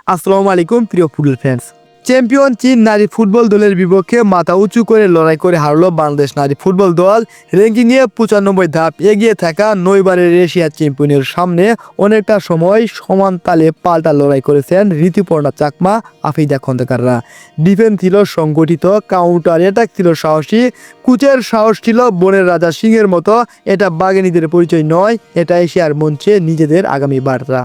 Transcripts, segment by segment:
আসসালামু আলাইকুম প্রিয় ফুটবল ফ্যান্স। চ্যাম্পিয়ন চীন নারী ফুটবল দলের বিপক্ষে মাথা উঁচু করে লড়াই করে হারলো বাংলাদেশ নারী ফুটবল দল। র্যাঙ্কিংয়ে 95 ধাপ এগিয়ে থাকা 9 বারের এশিয়া চ্যাম্পিয়নের সামনে অনেকটা সময় সমান তালে পাল্টা লড়াই করেছেন ঋতুপর্ণা চাকমা, আফিদা খন্দকাররা। ডিফেন্স ছিল সংগঠিত, কাউন্টার অ্যাটাক ছিল সাহসী, কুচের সাহস ছিল বনের রাজা সিংহের মতো। এটা বাঘিনীদের পরিচয় নয়, এটা এশিয়ার মঞ্চে নিজেদের আগামী বার্তা।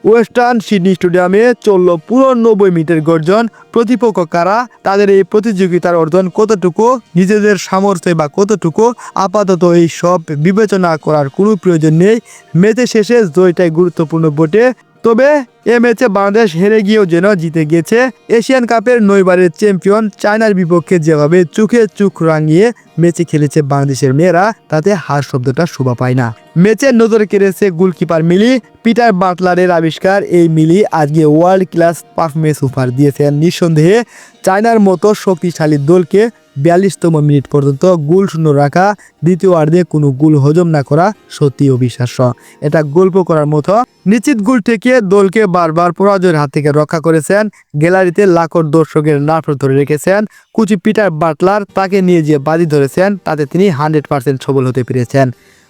ওয়েস্টার্ন সিডনি স্টেডিয়ামে চলল পুরো 90 মিনিটের গর্জন। প্রতিপক্ষ কারা, তাদের এই প্রতিযোগিতার অর্জন কতটুকু, নিজেদের সামর্থ্য বা কতটুকু, আপাতত এই সব বিবেচনা করার কোনো প্রয়োজন নেই। ম্যাচের শেষে জয়টাই গুরুত্বপূর্ণ বটে। তবে এ ম্যাচে বাংলাদেশ হেরে গিয়েও যেন জিতে গেছে। এশিয়ান কাপের 9 বারের চ্যাম্পিয়ন চায়নার বিপক্ষে যেভাবে চোখে চোখ রাঙিয়ে ম্যাচে খেলেছে বাংলাদেশের মেয়েরা, তাতে হার শব্দটা শোভা পায় না। ম্যাচে নজর কেড়েছে গোলকিপার মিলি। পিটার বাটলারের আবিষ্কার এই মিলি আজকে ওয়ার্ল্ড ক্লাস পারফরমেন্স উপহার দিয়েছেন। নিঃসন্দেহে চায়নার মতো শক্তিশালী দলকে 42তম মিনিট পর্যন্ত গোল শূন্য রাখা, দ্বিতীয়ার্ধে কোনো গোল হজম না করা সত্যি অবিশ্বাস্য। এটা গল্প করার মতো। নিশ্চিত গোল থেকে দলকে বারবার পরাজয়ের হাত থেকে রক্ষা করেছেন। গ্যালারিতে লাখো দর্শকের নার্ভ ধরে রেখেছেন কোচ পিটার বাটলার। তাকে নিয়ে যে বাজি ধরেছেন তাতে তিনি 100% সফল হতে পেরেছেন।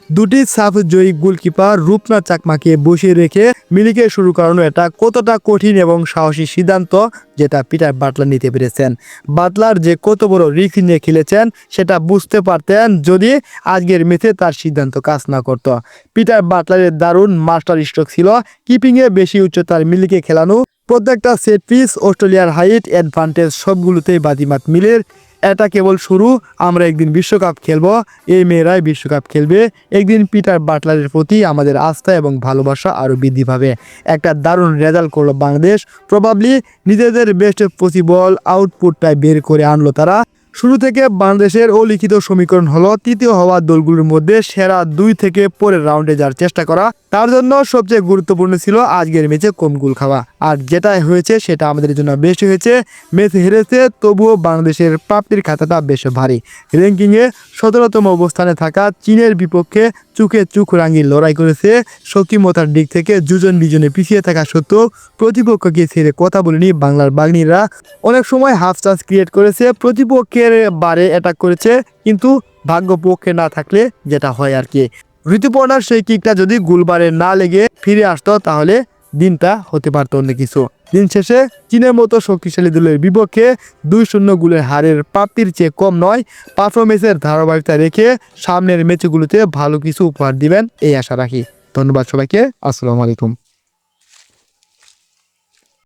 দুটি সাফ জয়ী গোলকিপার রূপনা চাকমাকে বসিয়ে রেখে মিলিকে শুরু করানো এটা কতটা কঠিন এবং সাহসী সিদ্ধান্ত, যেটা পিটার বাটলার নিতে পেরেছেন। বাটলার যে কত বড় রিস্ক নিয়ে খেলেছেন সেটা বুঝতে পারতেন যদি আজকের ম্যাচে তার সিদ্ধান্ত কাজ না করত। পিটার বাটলারের দারুণ মাস্টার স্ট্রোক ছিল কিপিংয়ে বেশি উচ্চতার মিলিকে খেলানো। প্রত্যেকটা সেট পিস, অস্ট্রেলিয়ার হাইট, অ্যাডভান্টেজ সবগুলোতেই বাজিমাত মিলের। এটা কেবল শুরু, আমরা একদিন বিশ্বকাপ খেলবো, এই মেয়েরাই বিশ্বকাপ খেলবে। একদিন পিটার বাটলারের প্রতি আমাদের আস্থা এবং ভালোবাসা আরও বৃদ্ধি পাবে। একটা দারুণ রেজাল্ট করলো বাংলাদেশ। প্রবাবলি নিজেদের বেস্ট পসিবল আউটপুটটাই বের করে আনলো তারা। শুরু থেকে বাংলাদেশের অলিখিত সমীকরণ হলো তৃতীয় হওয়া দলগুলোর মধ্যে সেরা 2 থেকে পরের রাউন্ডে যাওয়ার চেষ্টা করা। তার জন্য সবচেয়ে গুরুত্বপূর্ণ ছিল আজকের ম্যাচে কম গোল খাওয়া, আর যেটা হয়েছে সেটা আমাদের জন্য বেশি হয়েছে। ম্যাচ হেরেছে, তবুও বাংলাদেশের প্রাপ্তির খাতাটা বেশ ভারী। র্যাঙ্কিংয়ে 17তম অবস্থানে থাকা চীনের বিপক্ষে চোখে চোখ রাঙিয়ে লড়াই করেছে। শক্তিমতার দিক থেকে দুজন বিজনে পিছিয়ে থাকা সত্ত্বেও প্রতিপক্ষকে ছেড়ে কথা বলেনি বাংলার বাঘিনীরা। অনেক সময় হাফ চান্স ক্রিয়েট করেছে, প্রতিপক্ষের বারে অ্যাটাক করেছে, কিন্তু ভাগ্য পক্ষে না থাকলে যেটা হয় আর কি। ঋতুপর্ণার সেই কিকটা যদি গোলবারে না লেগে ফিরে আসতো তাহলে দিনটা হতে পারতো অন্য কিছু। দিন শেষে চীনের মতো শক্তিশালী দলের বিপক্ষে 2-0 গোলের হারের প্রাপ্তির চেয়ে কম নয়। পারফরমেন্সের ধারাবাহিকতা রেখে সামনের ম্যাচগুলোতে ভালো কিছু উপহার দিবেন এই আশা রাখি। ধন্যবাদ সবাইকে। আসসালামু আলাইকুম।